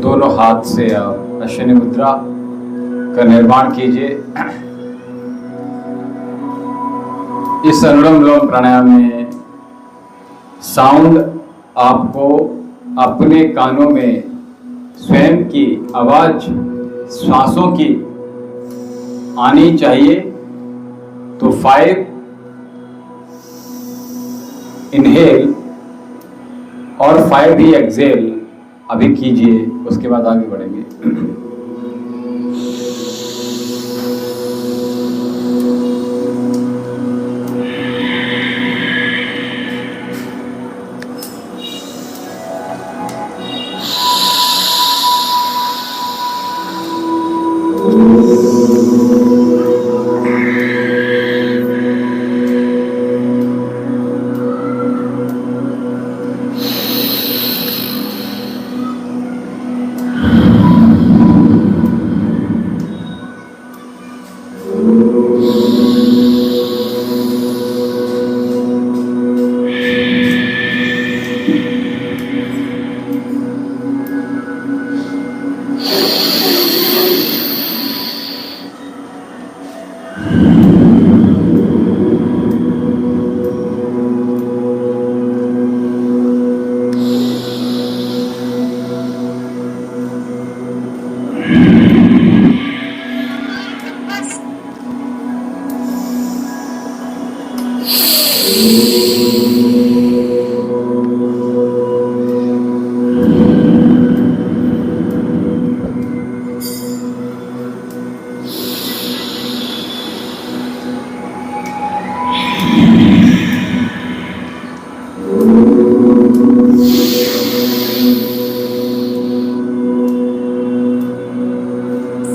दोनों हाथ से आप अश्विनी मुद्रा का निर्माण कीजिए। इस अनुलोम विलोम प्राणायाम में साउंड आपको अपने कानों में स्वयं की आवाज श्वासों की आनी चाहिए। तो 5 इनहेल और 5 ही एक्सेल अभी कीजिए, उसके बाद आगे बढ़ेंगे।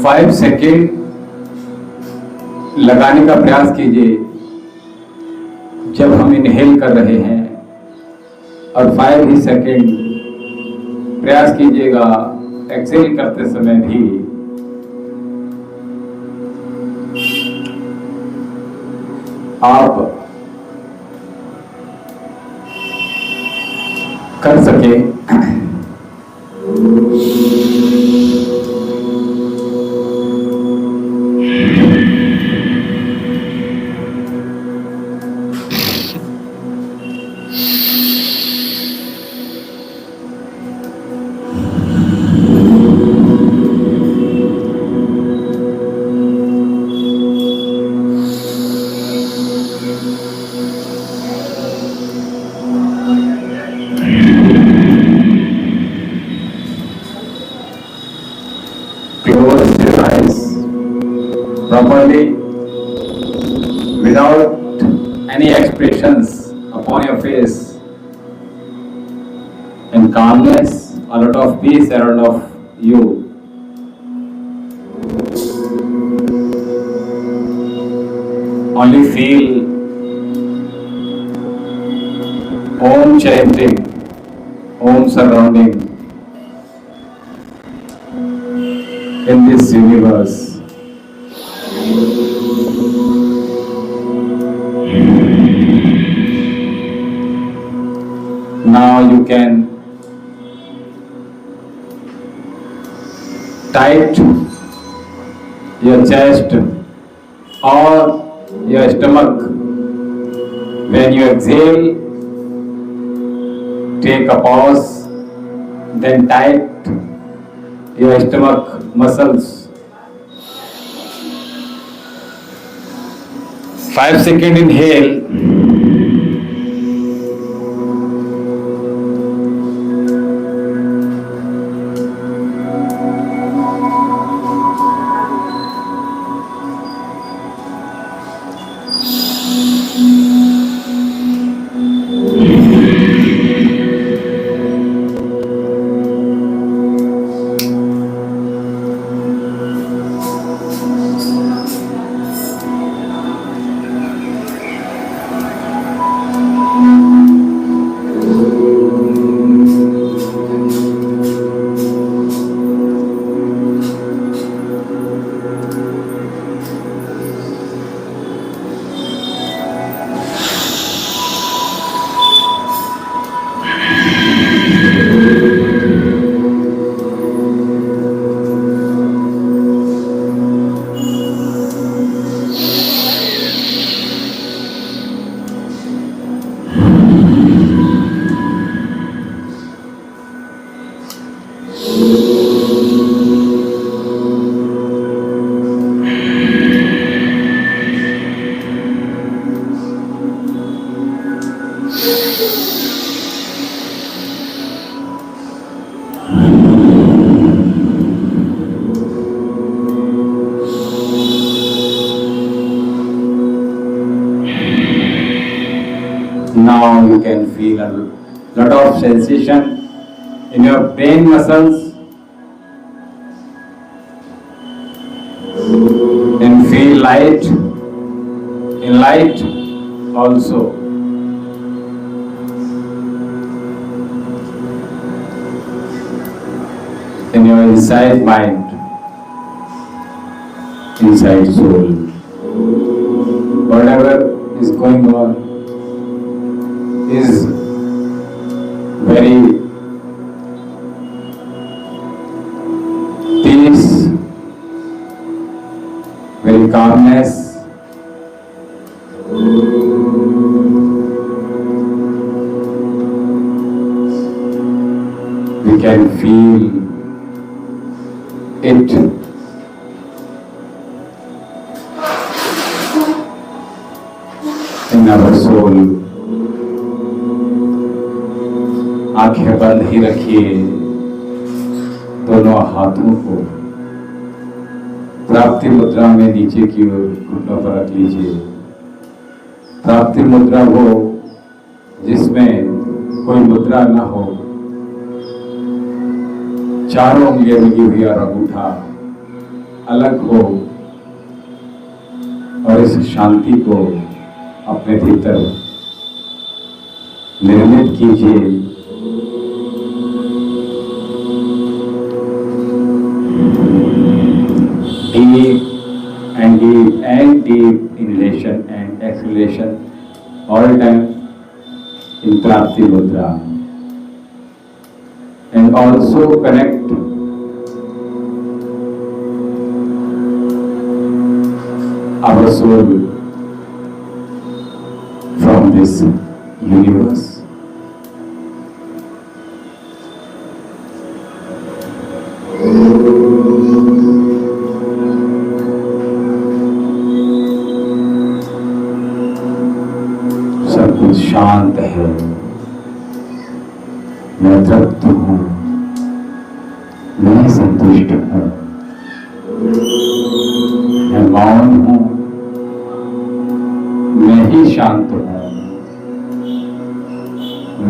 फाइव सेकेंड लगाने का प्रयास कीजिए जब हम इनहेल कर रहे हैं, और 5 ही सेकेंड प्रयास कीजिएगा एक्सेल करते समय भी। आप कर सके। Close your eyes properly without any expressions upon your face, and calmness, a lot of peace around of you. Only feel Om chanting, Om surrounding in this universe. Now you can tight your chest or your stomach. When you exhale, take a pause, then tight your stomach muscles. 5 second inhale. Now you can feel a lot of sensation in your brain muscles, and feel light in light also. In your inside mind, inside soul, whatever is going on is very peace, very calmness. We can feel it in our soul. आंखें बंद ही रखिए, दोनों हाथों को प्राप्ति मुद्रा में नीचे की ओर घुटनों पर रख लीजिए। प्राप्ति मुद्रा वो जिसमें कोई मुद्रा न हो, चारों उंगलियां लगी हुई और अंगूठा अलग हो, और इस शांति को अपने भीतर निर्मित कीजिए। Deep inhalation and exhalation all time in Prapti Mudra, and also connect our soul from this universe. सब कुछ शांत है, मैं तृप्त हूँ, मैं संतुष्ट हूँ, मैं मौन हूँ, मैं ही शांत हूँ,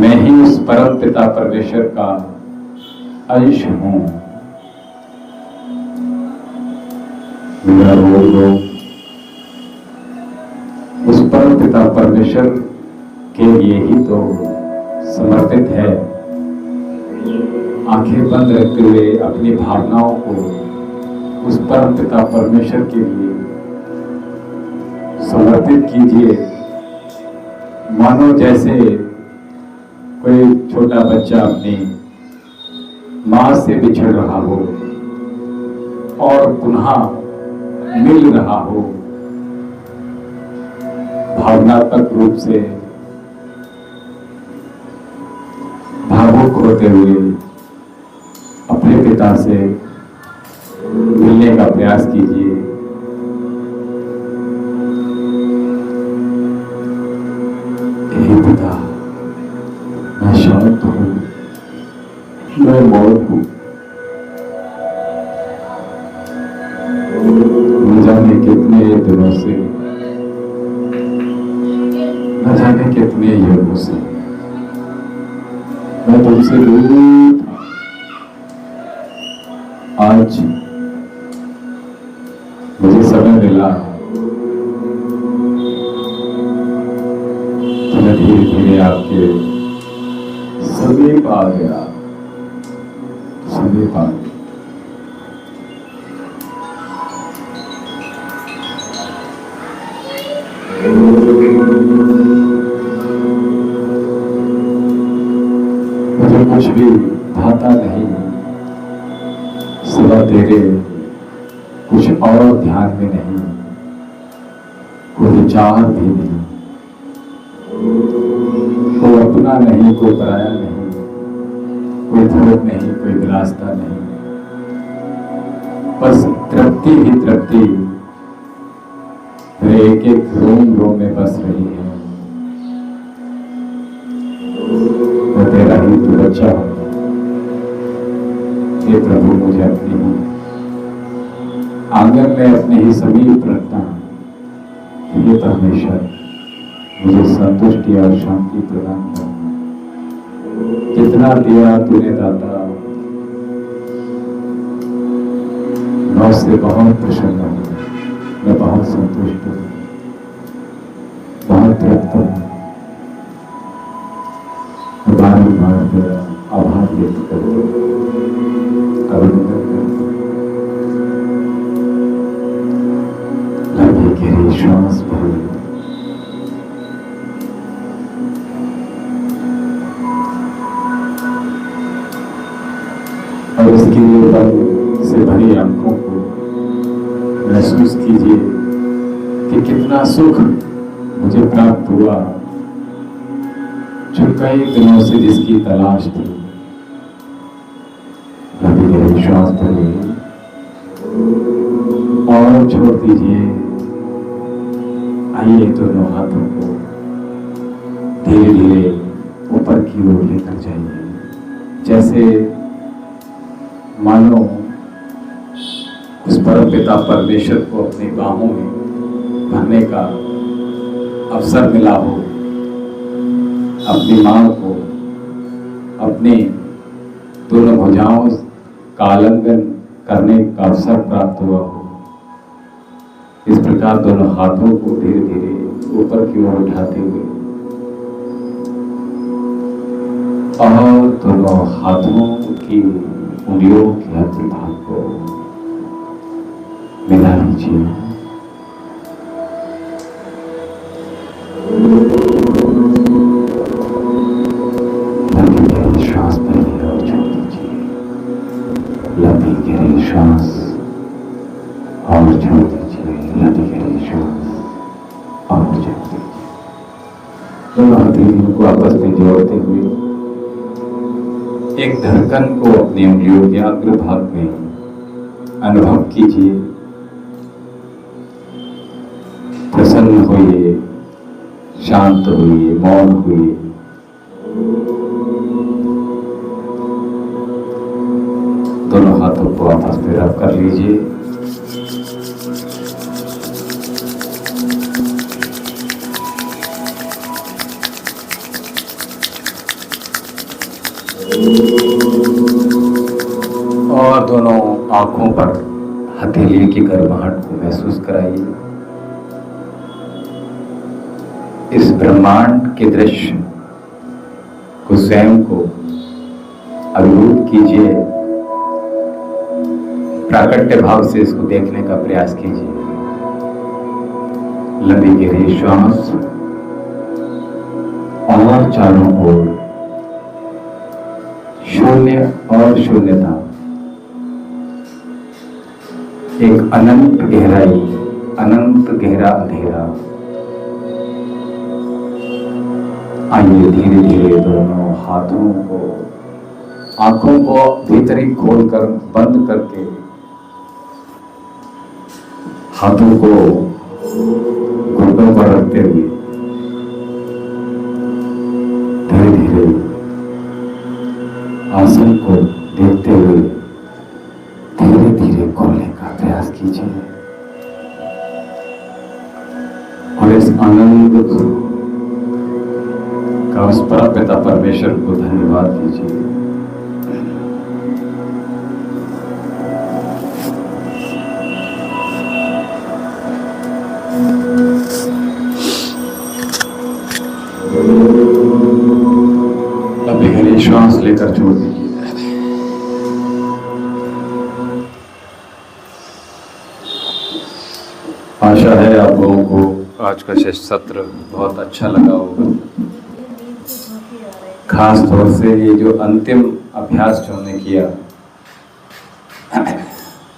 मैं ही उस परम पिता परमेश्वर का अंश हूँ। मेरा रोग उस परम पिता परमेश्वर के लिए ही तो समर्पित है। आंखें बंद रखते हुए अपनी भावनाओं को उस परम पिता परमेश्वर के लिए समर्पित कीजिए। मानो जैसे कोई छोटा बच्चा अपनी मां से बिछड़ रहा हो और पुनः मिल रहा हो, भावनात्मक रूप से भावुक होते हुए अपने पिता से मिलने का प्रयास कीजिए। हे पिता, मैं शांत हूँ, मैं मौन हूँ, न जाने कितने दिनों से, न जाने कितने युगों से मैं तुमसे दूर था। आज मुझे समय मिला तो मैं धीरे धीरे आपके समीप आ गया, समीप आ गया। मुझे कुछ भी भाता नहीं, सिवा तेरे कुछ और ध्यान में नहीं, कोई विचार भी नहीं, कोई अपना नहीं, कोई पराया नहीं, कोई धर्म नहीं, कोई विलासता नहीं, बस तृप्ति ही तृप्ति मेरे एक एक रोम रोम में बस रही है। मैं तेरा ही तो बच्चा हूं, हे प्रभु मुझे अपनी आंगन में अपने ही समीप रखना। हे परमेश्वर, मुझे संतुष्टि और शांति प्रदान करना। जितना दिया तूने दाता, मैं उससे बहुत प्रसन्न हूँ, मैं बहुत संतुष्ट हूँ, बहुत तृप्त हूँ। बार बार तेरा आभार व्यक्त करते अभिनंदन करते लंबी गहरी श्वास भरी। और इसके लिए बल से भरी आंखों को महसूस कीजिए कि कितना सुख मुझे प्राप्त हुआ, जो कई दिनों से जिसकी तलाश थी। लंबी गहरी श्वास भरिए और छोड़ दीजिए। आइए दोनों हाथों को धीरे धीरे ऊपर की ओर लेकर जाइए। जैसे मानो उस परम पिता परमेश्वर को अपनी बाहों में भरने का अवसर मिला हो, अपनी मां को अपनी दोनों भुजाओं का आलिंगन करने का अवसर प्राप्त हुआ हो। इस प्रकार दोनों हाथों को धीरे धीरे ऊपर की ओर उठाते हुए और दोनों हाथों की उंगलियों के अंतिम भाग को मिला लीजिए। लंबी गहरी श्वास पहले और छोड़ दीजिए। लंबी गहरी श्वास और छोड़ दीजिए। लंबी गहरी श्वास और छोड़ दीजिए। दोनों हथेलियों को आपस में जोड़ते हुए एक धड़कन को अपनी उंगलियों के अग्र भाग में अनुभव कीजिए। प्रसन्न होइए, शांत होइए, मौन होइए। दोनों हाथों को आपस में रब कर लीजिए। और दोनों आंखों पर हथेली की गर्माहट को महसूस कराइए। इस ब्रह्मांड के दृश्य को स्वयं को अभिभूत कीजिए। प्राकट्य भाव से इसको देखने का प्रयास कीजिए। लंबी गहरी श्वास और चारों ओर शून्य और शून्यता, एक अनंत गहराई, अनंत गहरा अंधेरा। आइए धीरे धीरे दोनों हाथों को, आंखों को भीतरी खोलकर बंद करके हाथों को घुटनों पर रखते हुए धीरे धीरे आसन को देखते हुए धीरे धीरे खोलने का प्रयास कीजिए और इस आनंद का उस परमपिता परमेश्वर को धन्यवाद दीजिए। अभी गहरी श्वास लेकर छोड़ दीजिए। आशा है आप लोगों को आज का सत्र बहुत अच्छा लगा होगा। खास तौर से ये जो अंतिम अभ्यास जो हमने किया,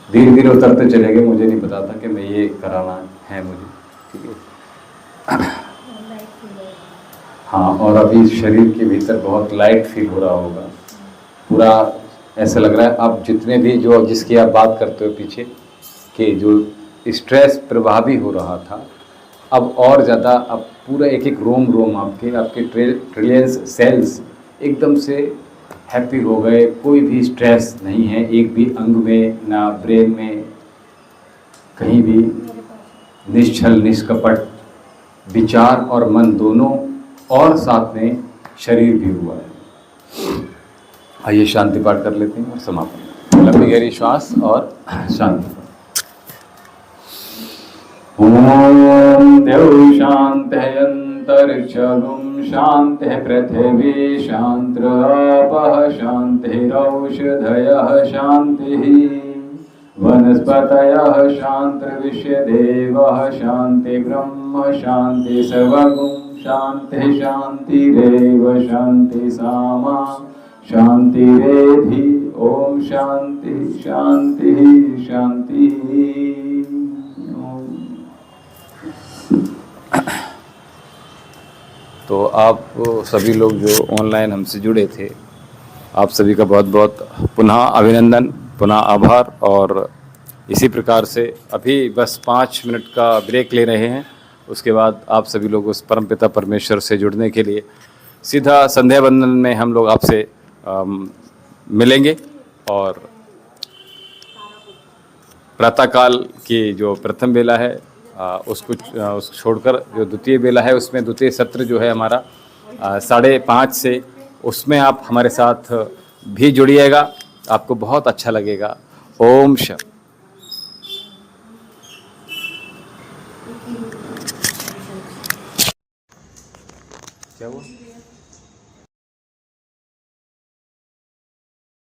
धीरे धीरे उतरते चले गए। मुझे नहीं पता था कि मैं ये कराना है मुझे, ठीक है। हाँ, और अभी शरीर के भीतर बहुत लाइट फील हो रहा होगा। पूरा ऐसा लग रहा है आप जितने भी जो जिसकी आप बात करते हो पीछे कि जो स्ट्रेस प्रभावी हो रहा था, अब और ज़्यादा अब पूरा एक एक रोम आपके ट्रिलियंस सेल्स एकदम से हैप्पी हो गए। कोई भी स्ट्रेस नहीं है एक भी अंग में, ना ब्रेन में, कहीं भी निश्चल निष्कपट विचार और मन दोनों, और साथ में शरीर भी हुआ है। आइए शांति पाठ कर लेते हैं और समापन। लंबी गहरी श्वास और शांति। ओम देव शांत्यंतरिक्षगुं शांति पृथिवी शांत्रपः शांतिरौषधयः शांतिः वनस्पतयः शांतिर्विश्वदेवः शांति ब्रह्म शांति सर्वगुं शांति शांतिरेव शांति सामा शांतिरेधि। ओम शांति शांति शांति। तो आप सभी लोग जो ऑनलाइन हमसे जुड़े थे, आप सभी का बहुत बहुत पुनः अभिनंदन, पुनः आभार। और इसी प्रकार से अभी बस 5 मिनट का ब्रेक ले रहे हैं। उसके बाद आप सभी लोग उस परमपिता परमेश्वर से जुड़ने के लिए सीधा संध्या वंदन में हम लोग आपसे मिलेंगे। और प्रातःकाल की जो प्रथम बेला है उसको छोड़कर जो द्वितीय बेला है उसमें द्वितीय सत्र जो है हमारा 5:30 से, उसमें आप हमारे साथ भी जुड़िएगा, आपको बहुत अच्छा लगेगा। ओम शांति। क्या हुआ?